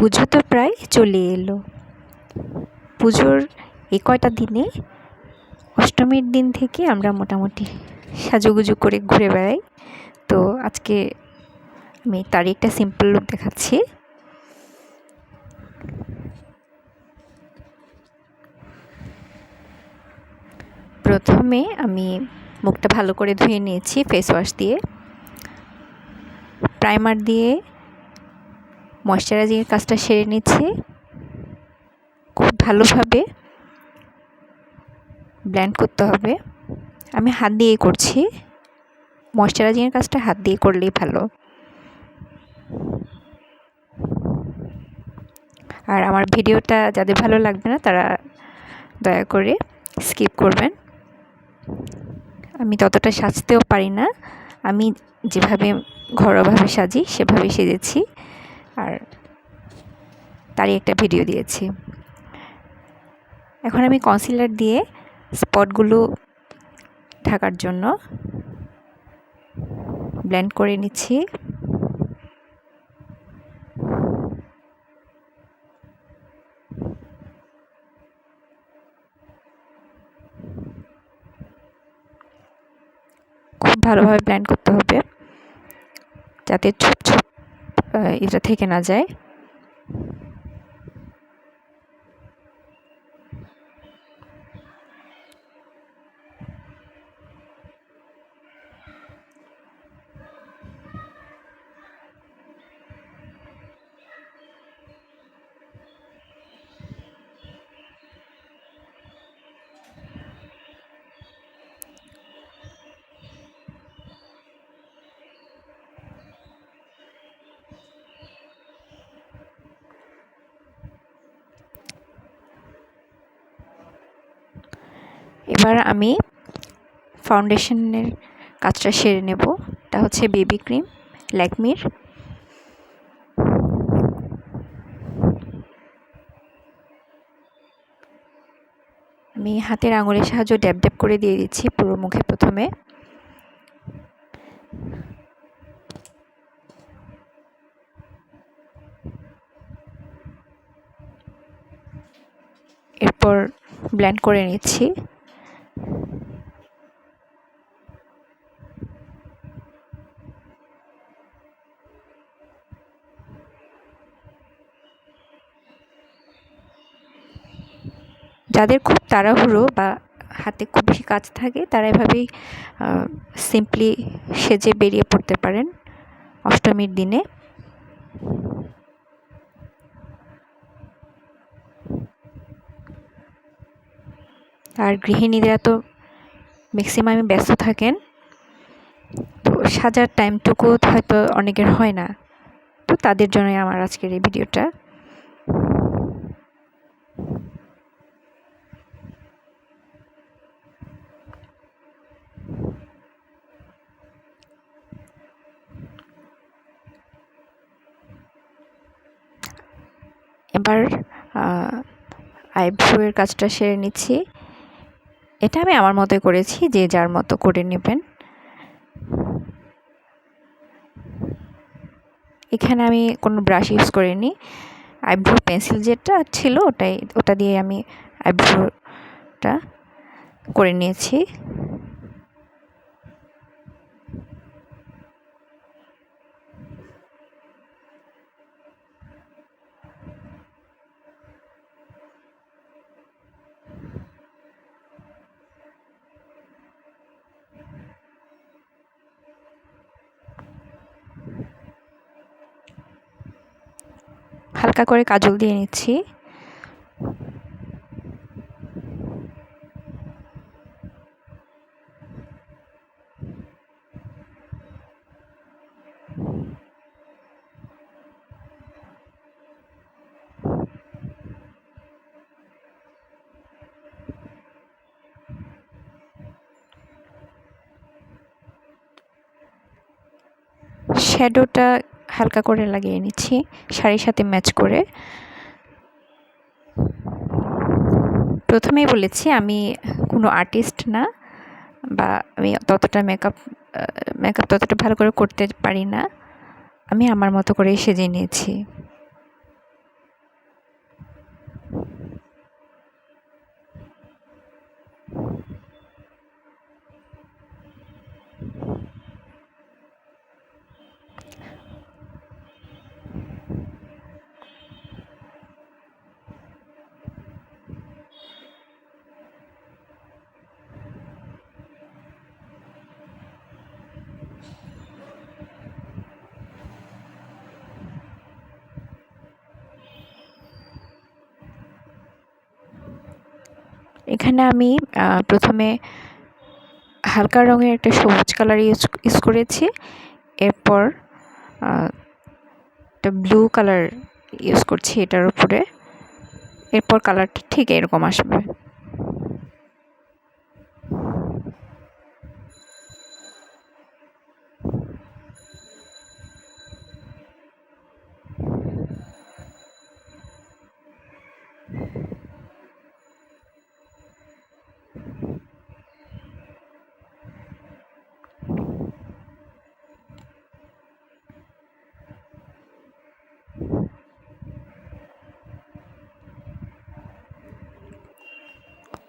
পুজো তো প্রায় চলে এলো। পুজোর এই কয়টা দিনে অষ্টমীর দিন থেকে আমরা মোটামুটি সাজুগুজু করে ঘুরে বেড়াই। তো আজকে আমি তারই একটা সিম্পল লুক দেখাচ্ছি। প্রথমে আমি মুখটা ভালো করে ধুয়ে নিয়েছি ফেস ওয়াশ দিয়ে, প্রাইমার দিয়ে ময়শ্চারাইজিংয়ের কাজটা সেরে নিচ্ছি। খুব ভালোভাবে ব্লেন্ড করতে হবে। আমি হাত দিয়েই করছি, ময়শ্চারাইজিংয়ের কাজটা হাত দিয়ে করলেই ভালো। আর আমার ভিডিওটা যাদের ভালো লাগবে না তারা দয়া করে স্কিপ করবেন। আমি ততটা সাজতেও পারি না, আমি যেভাবে ঘরোয়াভাবে সাজি সেভাবেই সেজেছি আর তারই একটা ভিডিও দিয়েছি। এখন আমি কনসিলার দিয়ে স্পটগুলো ঢাকার জন্য ব্লেন্ড করে নিচ্ছি। খুব ভালোভাবে ব্লেন্ড করতে হবে যাতে ছোপ ছোপ এটা থেকে না যায়। এবার আমি ফাউন্ডেশনের কাজটা সেরে নেব। এটা হচ্ছে বেবি ক্রিম ল্যাকমির। আমি হাতের আঙুলের সাহায্যে ড্যাব ড্যাব করে দিয়ে দিচ্ছি পুরো মুখে প্রথমে। এরপর ব্লেন্ড করে নিচ্ছি। যাদের খুব তাড়াহুড়ো বা হাতে খুব বেশি কাজ থাকে তারা এভাবেই সিম্পলি সেজে বেরিয়ে পড়তে পারেন অষ্টমীর দিনে। আর গৃহিণীরা তো ম্যাক্সিমামই ব্যস্ত থাকেন, তো সাজার টাইমটুকু হয়তো অনেকের হয় না, তো তাদের জন্যই আমার আজকের এই ভিডিওটা। এবার আইব্রোয়ের কাজটা সেরে নিচ্ছি। এটা আমি আমার মতো করেছি, যে যার মতো করে নেবেন। এখানে আমি কোনো ব্রাশ ইউজ করিনি, আইব্রো পেন্সিল যেটা ছিল ওটা দিয়ে আমি আইব্রোটা করে নিয়েছি। হালকা করে কাজল দিয়ে নিচ্ছি। শ্যাডোটা হালকা করে লাগিয়ে নিচ্ছি শাড়ির সাথে ম্যাচ করে। প্রথমেই বলেছি আমি কোনো আর্টিস্ট না, বা আমি ততটা মেকআপ ততটা ভালো করে করতে পারি না। আমি আমার মতো করেই সেজে নিয়েছি। এখানে আমি প্রথমে হালকা রঙের একটা সবুজ কালার ইউজ করেছি। এরপর একটা ব্লু কালার ইউজ করছি এটার উপরে। এরপর কালারটা ঠিক এরকম আসবে।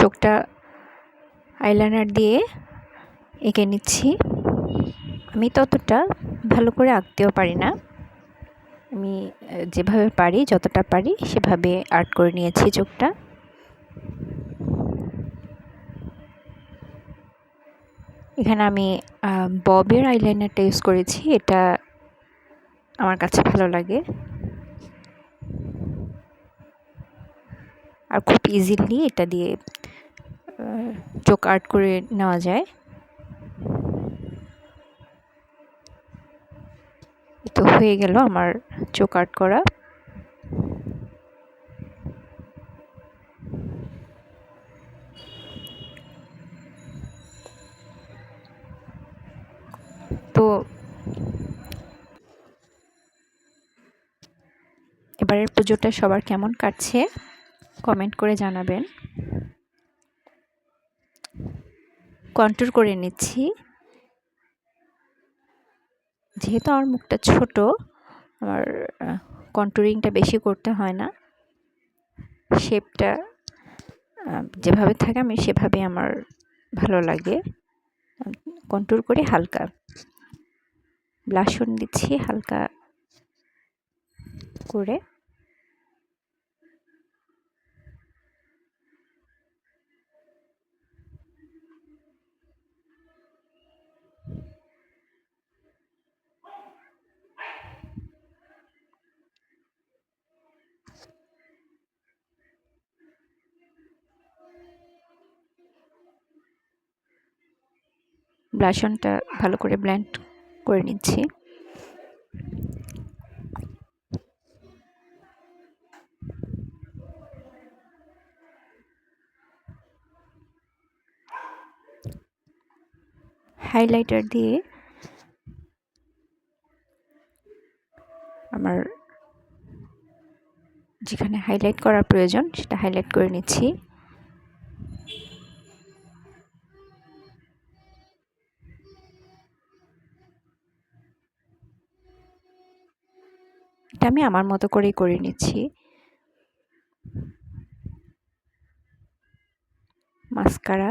চোখটা আইলাইনার দিয়ে এঁকে নিচ্ছি। আমি ততটা ভালো করে আঁকতেও পারি না, আমি যেভাবে পারি যতটা পারি সেভাবে আর্ট করে নিয়েছি চোখটা। এখানে আমি ববের আইলাইনারটা ইউজ করেছি, এটা আমার কাছে ভালো লাগে আর খুব ইজিলি এটা দিয়ে চোখ আর্ট করে নেওয়া যায়। তো হয়ে গেল আমার চোখ আর্ট করা। তো এবারের পুজোটা সবার কেমন কাটছে কমেন্ট করে জানাবেন। কন্ট্যুর করে নিচ্ছি, যেহেতু আমার মুখটা ছোট আমার কন্ট্যুরিংটা বেশি করতে হয় না, শেপটা যেভাবে থাকে আমি সেভাবে আমার ভালো লাগে। কন্ট্যুর করে হালকা ব্লাশন দিচ্ছি হালকা করে। ব্লাশনটা ভালো করে ব্লেন্ড করে নিচ্ছি। হাইলাইটার দিয়ে আমার যেখানে হাইলাইট করার প্রয়োজন সেটা হাইলাইট করে নিচ্ছি। এটা আমি আমার মতো করেই করে নিচ্ছি। মাস্কারা,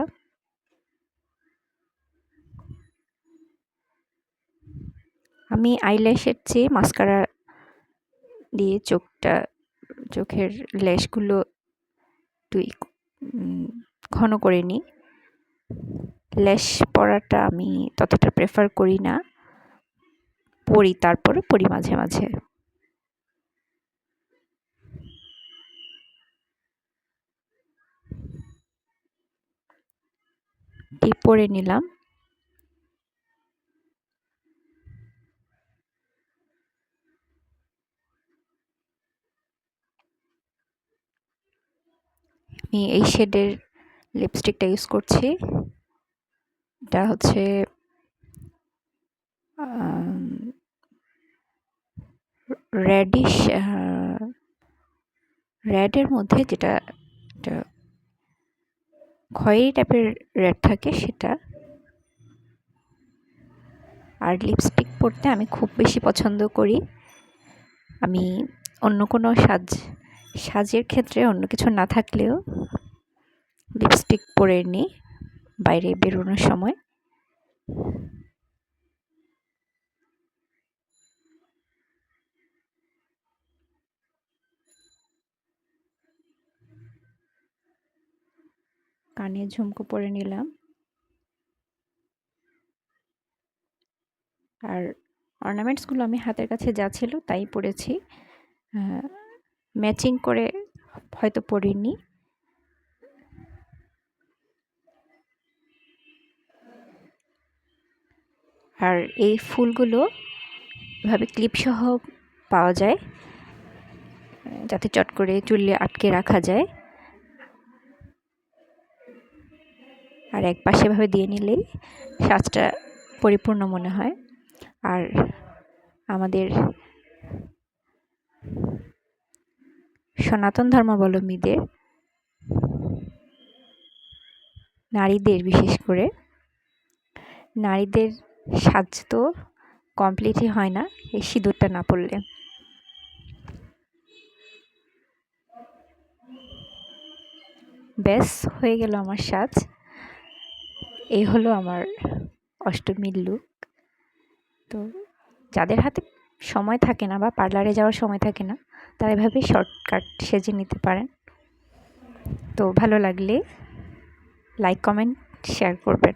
আমি আইল্যাশের চেয়ে মাস্কারা দিয়ে চোখের ল্যাশগুলো একটু ঘন করে নিই। ল্যাশ পরাটা আমি ততটা প্রেফার করি না, তারপরে পরি মাঝে মাঝে। টিপ পরে নিলাম। আমি এই শেডের লিপস্টিকটা ইউজ করছি, এটা হচ্ছে রেডিশ রেডের মধ্যে যেটা খয়েরি টাইপের রেড থাকে সেটা। আর লিপস্টিক পরতে আমি খুব বেশি পছন্দ করি। আমি অন্য কোনো সাজের ক্ষেত্রে অন্য কিছু না থাকলেও লিপস্টিক পরে নিই বাইরে বেরোনোর সময়। কানে ঝুমকো পরে নিলাম। আর অর্নামেন্টসগুলো আমি হাতের কাছে যা ছিল তাই পরেছি, ম্যাচিং করে হয়তো পরিনি। আর এই ফুলগুলো এভাবে ক্লিপ সহ পাওয়া যায়, যাতে চট করে চুলে আটকে রাখা যায়। আর এক পাশে এভাবে দিয়ে নিলেই সাজটা পরিপূর্ণ মনে হয়। আর আমাদের সনাতন ধর্মাবলম্বীদের, নারীদের বিশেষ করে নারীদের সাজ তো কমপ্লিটই হয় না এই সিঁদুরটা না পড়লে। ব্যাস হয়ে গেল আমার সাজ। এই হলো আমার অষ্টমীর লুক। তো যাদের হাতে সময় থাকে না বা পার্লারে যাওয়ার সময় থাকে না, তারা এভাবে শর্টকাট সেজে নিতে পারেন। তো ভালো লাগলে লাইক, কমেন্ট, শেয়ার করবেন।